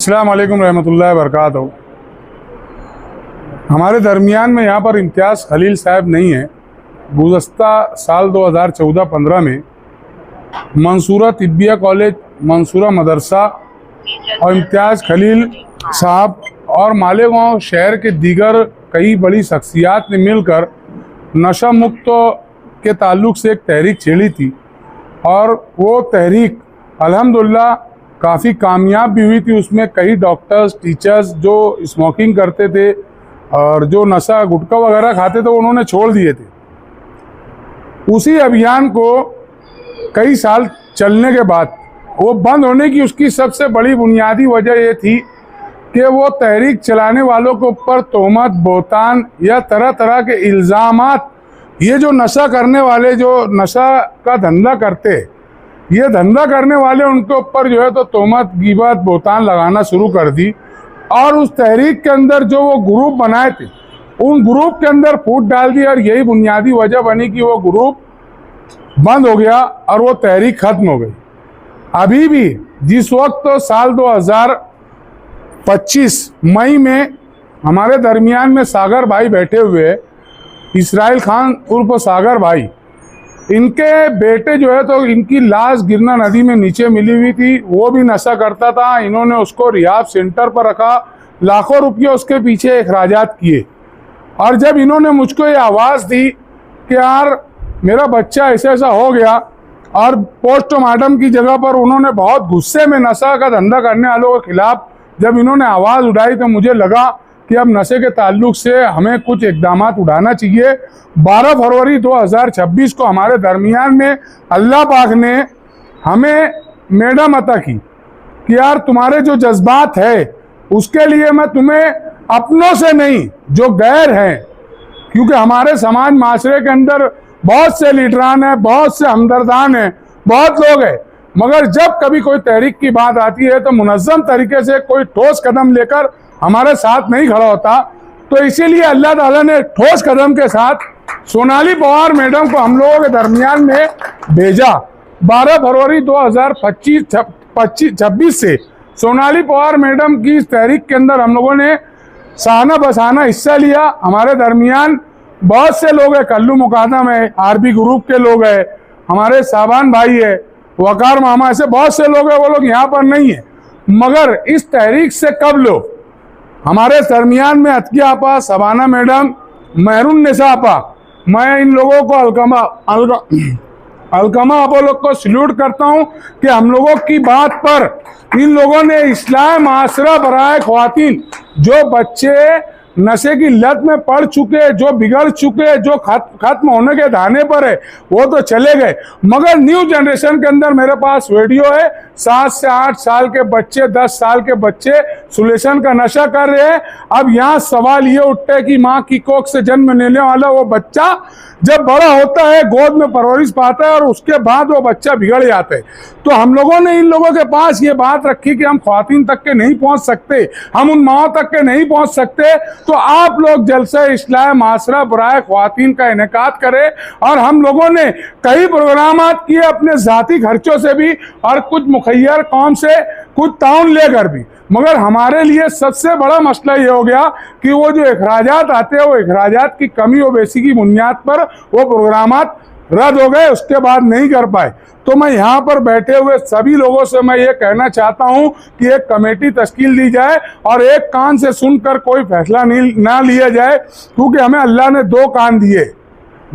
अस्सलाम वालेकुम रहमतुल्लाहि व बरकातहू। हमारे दरमियान में यहाँ पर इम्तियाज़ खलील साहब नहीं है। गुज़श्ता साल 2014-15 में मंसूरा तिब्बिया कॉलेज, मंसूरा मदरसा और इम्तियाज़ खलील साहब और मालेगांव शहर के दीगर कई बड़ी शख्सियात ने मिलकर नशा मुक्त के ताल्लुक़ से एक तहरीक छेड़ी थी और वो तहरीक अल्हम्दुलिल्लाह काफ़ी कामयाब भी हुई थी। उसमें कई डॉक्टर्स, टीचर्स जो स्मोकिंग करते थे और जो नशा गुटखा वगैरह खाते थे उन्होंने छोड़ दिए थे। उसी अभियान को कई साल चलने के बाद वो बंद होने की उसकी सबसे बड़ी बुनियादी वजह ये थी कि वो तहरीक चलाने वालों के ऊपर तोहमत, बोहतान या तरह तरह के इल्ज़ामात, ये जो नशा करने वाले जो नशा का धंधा करते, ये धंधा करने वाले उनके ऊपर जो है तो तोहमत, गिबत, बोहतान लगाना शुरू कर दी। और उस तहरीक के अंदर जो वो ग्रुप बनाए थे उन ग्रुप के अंदर फूट डाल दी और यही बुनियादी वजह बनी कि वो ग्रुप बंद हो गया और वो तहरीक ख़त्म हो गई। अभी भी जिस वक्त तो साल 2025 मई में हमारे दरमियान में सागर भाई बैठे हुए, इसराइल खान उर्फ सागर भाई, इनके बेटे जो है तो इनकी लाश गिरना नदी में नीचे मिली हुई थी। वो भी नशा करता था। इन्होंने उसको रिहाब सेंटर पर रखा, लाखों रुपये उसके पीछे अखराजात किए। और जब इन्होंने मुझको ये आवाज़ दी कि यार मेरा बच्चा ऐसा ऐसा हो गया, और पोस्टमार्टम की जगह पर उन्होंने बहुत गुस्से में नशा का धंधा करने वालों के खिलाफ जब इन्होंने आवाज़ उठाई तो मुझे लगा कि अब नशे के ताल्लुक से हमें कुछ इक़दामात उठाना चाहिए। 12 फरवरी 2026 को हमारे दरमियान में अल्लाह पाक ने हमें मैडम अता की कि यार तुम्हारे जो जज्बात है उसके लिए मैं तुम्हें अपनों से नहीं, जो गैर हैं, क्योंकि हमारे समाज माशरे के अंदर बहुत से लीडरान हैं, बहुत से हमदर्दान हैं, बहुत लोग हैं, मगर जब कभी कोई तहरीक की बात आती है तो मुनज़्ज़म तरीके से कोई ठोस कदम लेकर हमारे साथ नहीं खड़ा होता। तो इसीलिए अल्लाह ताला ने ठोस कदम के साथ सोनाली पवार मैडम को हम लोगों के दरमियान में भेजा। 12 फरवरी 2026 से सोनाली पवार मैडम की इस तहरीक के अंदर हम लोगों ने सहाना बसाना हिस्सा लिया। हमारे दरमियान बहुत से लोग हैं, कल्लू मुकादम है, आरबी ग्रुप के लोग हैं, हमारे साबान भाई है, वकार मामा, ऐसे बहुत से लोग हैं। वो लोग यहाँ पर नहीं है, मगर इस तहरीक से कब लोग हमारे दरमियान में अतिया आपा, सबाना मैडम, महरून निसा आपा, मैं इन लोगों को अलकमा आप लोग को सल्यूट करता हूं कि हम लोगों की बात पर इन लोगों ने इस्लाह माशरा बराए ख्वातीन, जो बच्चे नशे की लत में पड़ चुके, जो बिगड़ चुके, जो खत्म होने के दाने पर है, वो तो चले गए, मगर न्यू जनरेशन के अंदर मेरे पास वीडियो है। 7 से 8 साल के बच्चे, 10 साल के बच्चे सुलेशन का नशा कर रहे हैं। अब यहाँ सवाल ये उठता है कि माँ की कोख से जन्म लेने वाला वो बच्चा जब बड़ा होता है, गोद में परवरिश पाता है और उसके बाद वो बच्चा बिगड़ जाता है। तो हम लोगों ने इन लोगों के पास ये बात रखी कि हम ख्वातीन तक के नहीं पहुंच सकते, हम उन माओ तक के नहीं पहुंच सकते, तो आप लोग जलसा इस्लाह माशरा बराए ख्वातीन का इनेकाद करें। और हम लोगों ने कई प्रोग्राम किए अपने ज़ाती खर्चों से भी और कुछ मुखैर कौम से कुछ ताउन लेकर भी, मगर हमारे लिए सबसे बड़ा मसला ये हो गया कि वो जो अखराजात आते हैं वो अखराजात की कमी और बेसी की बुनियाद पर वो प्रोग्रामात रद्द हो गए, उसके बाद नहीं कर पाए। तो मैं यहाँ पर बैठे हुए सभी लोगों से मैं ये कहना चाहता हूँ कि एक कमेटी तश्कील दी जाए और एक कान से सुनकर कोई फैसला ना लिया जाए, क्योंकि हमें अल्लाह ने 2 कान दिए।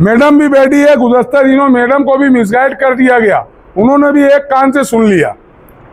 मैडम भी बैठी है, गुज़श्ता दिनों मैडम को भी मिसगाइड कर दिया गया, उन्होंने भी एक कान से सुन लिया।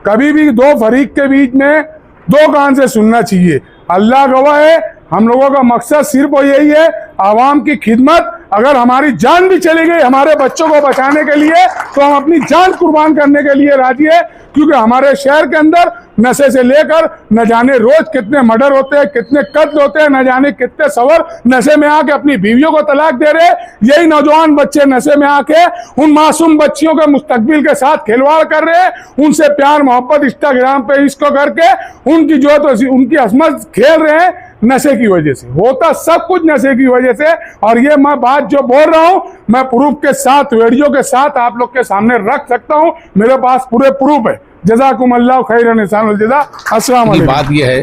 कभी भी 2 फरीक के बीच में 2 कान से सुनना चाहिए। अल्लाह गवाह है, हम लोगों का मकसद सिर्फ यही है, आवाम की खिदमत। अगर हमारी जान भी चली गई हमारे बच्चों को बचाने के लिए तो हम अपनी जान कुर्बान करने के लिए राजी है, क्योंकि हमारे शहर के अंदर नशे से लेकर न जाने रोज कितने मर्डर होते हैं, कितने कत्ल होते हैं, न जाने कितने सवर नशे में आके अपनी बीवियों को तलाक दे रहे। यही नौजवान बच्चे नशे में आके उन मासूम बच्चियों के मुस्तकबिल के साथ खिलवाड़ कर रहे हैं, उनसे प्यार मोहब्बत इंस्टाग्राम पे इसको करके उनकी जो है तो उनकी असमत खेल रहे हैं नशे की वजह से। होता सब कुछ नशे की वजह से। और ये मैं बात जो बोल रहा हूं मैं प्रूफ के साथ, वीडियो के साथ आप लोग के सामने रख सकता हूं, मेरे पास पूरे प्रूफ है। जज़ाकुम अल्लाह खैरन एहसान जज़ा। अस्सलाम वालेकुम। बात यह है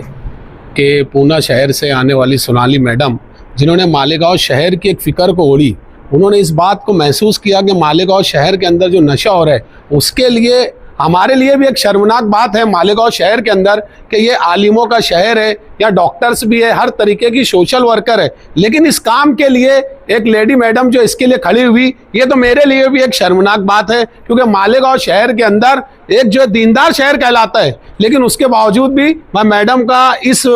कि पूना शहर से आने वाली सोनाली मैडम, जिन्होंने मालेगांव शहर की एक फ़िक्र को ओढ़ी, उन्होंने इस बात को महसूस किया कि मालेगांव शहर के अंदर जो नशा हो रहा है, उसके लिए हमारे लिए भी एक शर्मनाक बात है मालेगांव शहर के अंदर कि ये आलिमों का शहर है, या डॉक्टर्स भी है, हर तरीके की सोशल वर्कर है, लेकिन इस काम के लिए एक लेडी मैडम जो इसके लिए खड़ी हुई, ये तो मेरे लिए भी एक शर्मनाक बात है। क्योंकि मालेगांव शहर के अंदर एक जो दीनदार शहर कहलाता है, लेकिन उसके बावजूद भी मैं मैडम का इस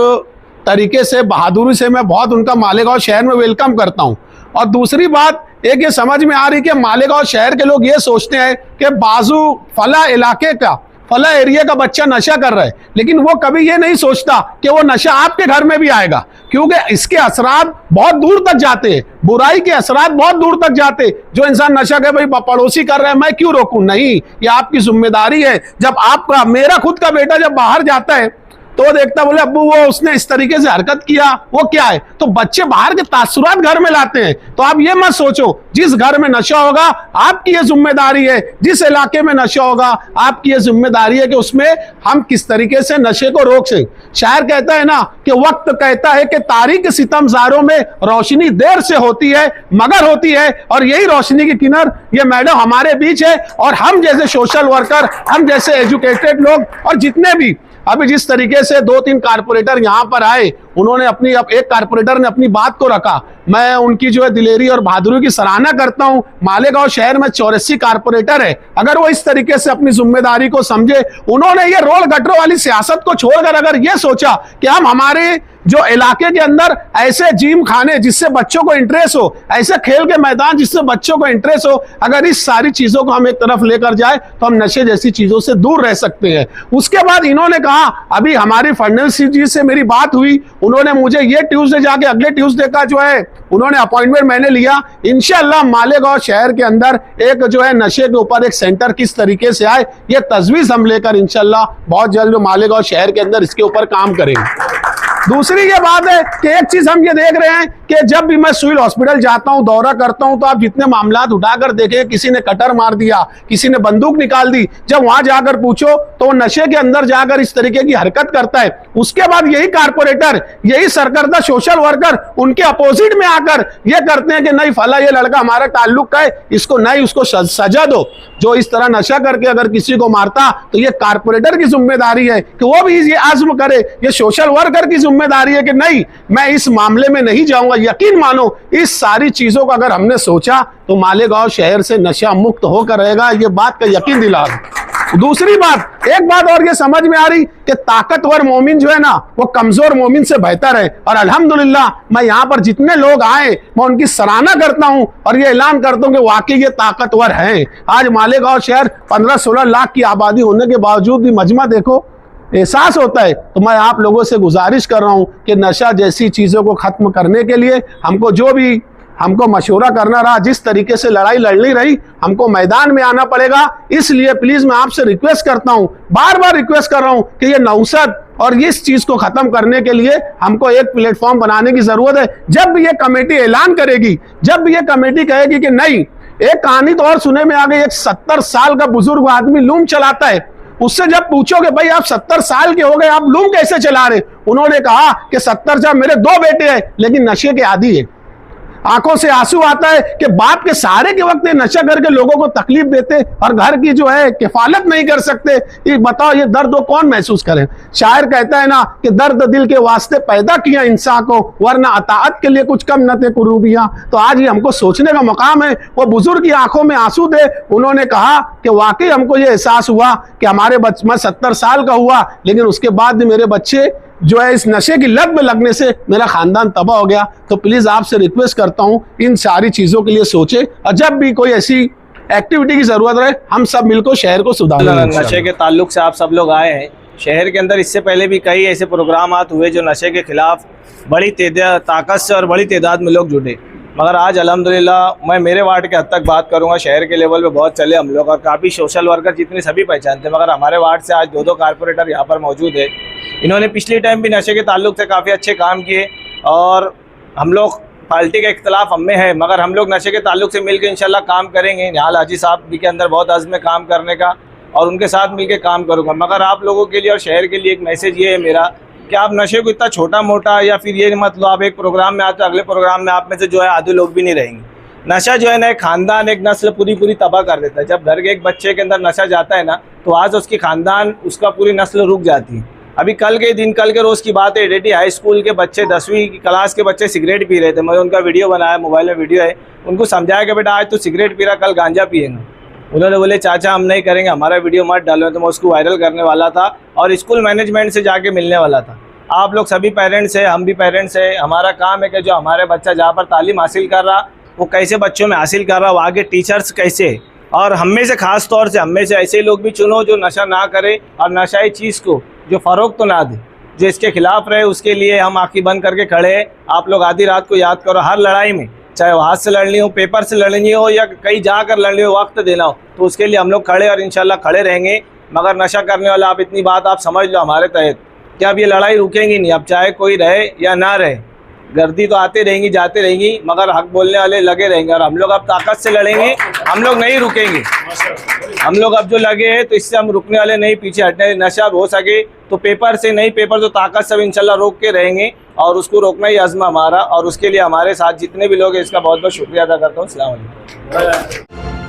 तरीके से, बहादुरी से मैं बहुत उनका मालेगांव शहर में वेलकम करता हूँ। और दूसरी बात एक ये समझ में आ रही कि मालेगांव शहर के लोग ये सोचते हैं कि बाजू फला इलाके का, फला एरिया का बच्चा नशा कर रहा है, लेकिन वो कभी ये नहीं सोचता कि वो नशा आपके घर में भी आएगा, क्योंकि इसके असरात बहुत दूर तक जाते हैं, बुराई के असरात बहुत दूर तक जाते हैं। जो इंसान नशा कर भाई पड़ोसी कर रहा है मैं क्यों रोकूं, नहीं, ये आपकी जिम्मेदारी है। जब आपका, मेरा खुद का बेटा जब बाहर जाता है तो देखता, बोले अब्बू वो उसने इस तरीके से हरकत किया, वो क्या है। तो बच्चे बाहर के तासुरात घर में लाते हैं। तो आप ये मत सोचो जिस घर में नशा होगा आपकी ये जिम्मेदारी है, जिस इलाके में नशा होगा आपकी ये जिम्मेदारी है कि उसमें हम किस तरीके से नशे को रोक सकें। शायर कहता है ना कि वक्त कहता है कि तारीक सितमज़ारों में रोशनी देर से होती है मगर होती है, और यही रोशनी की किनार ये मैडम हमारे बीच है। और हम जैसे सोशल वर्कर, हम जैसे एजुकेटेड लोग, और जितने भी अभी जिस तरीके से 2-3 कारपोरेटर यहाँ पर आए, उन्होंने अपनी, अब एक कारपोरेटर ने अपनी बात को रखा, मैं उनकी जो है दिलेरी और बहादुरी की सराहना करता हूँ। मालेगांव शहर में 84 कारपोरेटर है, अगर वो इस तरीके से अपनी जिम्मेदारी को समझे, उन्होंने ये रोल गटरों वाली सियासत को छोड़कर अगर ये सोचा कि हम हमारे जो इलाके के अंदर ऐसे जिम खाने जिससे बच्चों को इंटरेस्ट हो, ऐसे खेल के मैदान जिससे बच्चों को इंटरेस्ट हो, अगर इस सारी चीजों को हम एक तरफ लेकर जाए तो हम नशे जैसी चीजों से दूर रह सकते हैं। उसके बाद इन्होंने कहा, अभी हमारी फडणवीस जी से मेरी बात हुई, उन्होंने मुझे ये ट्यूसडे जाके अगले ट्यूसडे का जो है उन्होंने अपॉइंटमेंट मैंने लिया। इंशाल्लाह मालेगांव शहर के अंदर एक जो है नशे के ऊपर एक सेंटर किस तरीके से आए, ये तजवीज हम लेकर इंशाल्लाह बहुत जल्द मालेगांव शहर के अंदर इसके ऊपर काम करेंगे। दूसरी ये बात है कि एक चीज हम ये देख रहे हैं कि जब भी मैं सिविल हॉस्पिटल जाता हूं, दौरा करता हूं, तो आप जितने मामलात उठाकर देखें, किसी ने कटर मार दिया, किसी ने बंदूक निकाल दी, जब वहां जाकर पूछो तो वो नशे के अंदर जाकर इस तरीके की हरकत करता है। उसके बाद यही कारपोरेटर, यही सरकर्दा सोशल वर्कर उनके अपोजिट में आकर ये करते हैं कि नहीं फला ये लड़का हमारा ताल्लुक का है, इसको नहीं, उसको सजा दो। जो इस तरह नशा करके अगर किसी को मारता तो ये कारपोरेटर की जिम्मेदारी है कि वो भी ये आज़म करे, ये सोशल वर्कर की जिम्मेदारी है कि नहीं मैं इस मामले में नहीं जाऊंगा। यकीन मानो इस सारी चीजों को अगर हमने सोचा तो मालेगांव शहर से नशा मुक्त होकर रहेगा, ये बात का यकीन दिला। दूसरी बात, एक बात और ये समझ में आ रही कि ताकतवर मोमिन जो है ना वो कमजोर मोमिन से बेहतर है। और अल्हम्दुलिल्लाह मैं यहाँ पर जितने लोग आए मैं उनकी सराहना करता हूँ और ये ऐलान करता हूँ कि वाकई ये ताकतवर हैं। आज मालेगांव शहर 15-16 लाख की आबादी होने के बावजूद भी मजमा देखो, एहसास होता है। तो मैं आप लोगों से गुजारिश कर रहा हूं कि नशा जैसी चीज़ों को ख़त्म करने के लिए हमको जो भी हमको मशवरा करना रहा, जिस तरीके से लड़ाई लड़नी रही, हमको मैदान में आना पड़ेगा। इसलिए प्लीज़ मैं आपसे रिक्वेस्ट करता हूं, बार बार रिक्वेस्ट कर रहा हूं कि ये नौसद और इस चीज़ को ख़त्म करने के लिए हमको एक प्लेटफॉर्म बनाने की ज़रूरत है। जब भी ये कमेटी ऐलान करेगी, जब भी ये कमेटी कहेगी कि नहीं, एक कहानी तो और सुने में आ गई, एक 70 साल का बुजुर्ग आदमी लूम चलाता है, उससे जब पूछोगे भाई आप 70 साल के हो गए, आप लूम कैसे चला रहे, उन्होंने कहा कि 70 साल मेरे 2 बेटे हैं लेकिन नशे के आदी है। आंखों से आंसू आता है कि बाप के सहारे के वक्त नशा करके लोगों को तकलीफ देते और घर की जो है किफालत नहीं कर सकते। ये बताओ ये दर्द वो कौन महसूस करे। शायर कहता है ना कि दर्द दिल के वास्ते पैदा किया इंसान को, वरना अताअत के लिए कुछ कम न थे कुरूबियां। तो आज ये हमको सोचने का मकाम है। वो बुजुर्ग की आंखों में आंसू थे, उन्होंने कहा कि वाकई हमको ये एहसास हुआ कि हमारे बच्चे, मैं 70 साल का हुआ लेकिन उसके बाद भी मेरे बच्चे जो है इस नशे की लत में लगने से मेरा खानदान तबाह हो गया। तो प्लीज आपसे रिक्वेस्ट करता हूं इन सारी चीजों के लिए सोचे और जब भी कोई ऐसी एक्टिविटी की जरूरत रहे हम सब मिलकर शहर को सुधारें। नशे के ताल्लुक से आप सब लोग आए हैं शहर के अंदर, इससे पहले भी कई ऐसे प्रोग्राम हुए जो नशे के खिलाफ बड़ी ताकत से और बड़ी तादाद में लोग जुटे, मगर आज अल्हम्दुलिल्लाह मैं मेरे वार्ड के हद तक बात करूंगा, शहर के लेवल पे बहुत चले हम लोग और काफ़ी सोशल वर्कर जितने सभी पहचानते हैं, मगर हमारे वार्ड से आज 2 कारपोरेटर यहाँ पर मौजूद है। इन्होंने पिछली टाइम भी नशे के ताल्लुक से काफ़ी अच्छे काम किए और हम लोग पार्टी का इख्तलाफ हम में है मगर हम लोग नशे के ताल्लुक से मिलकर इंशाल्लाह काम करेंगे। निहाल हाजी साहब भी के अंदर बहुत अज़्म है काम करने का और उनके साथ मिलकर काम करूँगा। मगर आप लोगों के लिए और शहर के लिए एक मैसेज ये है मेरा कि आप नशे को इतना छोटा मोटा या फिर ये मत लो आप एक प्रोग्राम में आते हो अगले प्रोग्राम में आप में से जो है आधे लोग भी नहीं रहेंगे। नशा जो है ना एक खानदान एक नस्ल पूरी तबाह कर देता है। जब घर के एक बच्चे के अंदर नशा जाता है ना तो आज उसकी खानदान उसका पूरी नस्ल रुक जाती है। अभी कल के रोज़ की बात है, डेडी हाई स्कूल के बच्चे 10वीं क्लास के बच्चे सिगरेट पी रहे थे। मैंने उनका वीडियो बनाया, मोबाइल में वीडियो है, उनको समझाया कि बेटा आज तो सिगरेट पी रहा, कल गांजा पिएगा। उन्होंने बोले चाचा हम नहीं करेंगे, हमारा वीडियो मत डालो। तो मैं उसको वायरल करने वाला था और स्कूल मैनेजमेंट से जाके मिलने वाला था। आप लोग सभी पेरेंट्स हैं, हम भी पेरेंट्स हैं, हमारा काम है कि जो हमारे बच्चा जहाँ पर तालीम हासिल कर रहा वो कैसे बच्चों में हासिल कर रहा, वो आगे टीचर्स कैसे, और हम में से खास तौर से हम में से ऐसे लोग भी चुनो जो नशा ना करे और नशाई चीज़ को जो फ़रोग तो ना दे, जो इसके खिलाफ रहे। उसके लिए हम आँखें बंद करके खड़े हैं। आप लोग आधी रात को याद करो, हर लड़ाई में चाहे वो हाथ से लड़नी हो, पेपर से लड़नी हो या कहीं जाकर लड़नी हो, वक्त देना हो, तो उसके लिए हम लोग खड़े और इंशाल्लाह खड़े रहेंगे। मगर नशा करने वाला आप इतनी बात आप समझ लो हमारे तहत कि अब ये लड़ाई रुकेंगी नहीं। अब चाहे कोई रहे या ना रहे, गर्दी तो आती रहेंगी जाती रहेंगी, मगर हक बोलने वाले लगे रहेंगे और हम लोग अब ताकत से लड़ेंगे, हम लोग नहीं रुकेंगे। हम लोग अब जो लगे हैं तो इससे हम रुकने वाले नहीं, पीछे हटने। नशा हो सके तो पेपर से नहीं, पेपर तो ताकत से इंशाल्लाह रोक के रहेंगे और उसको रोकना ही अज़्म हमारा। और उसके लिए हमारे साथ जितने भी लोग हैं इसका बहुत बहुत शुक्रिया अदा करता हूँ। अस्सलाम वालेकुम।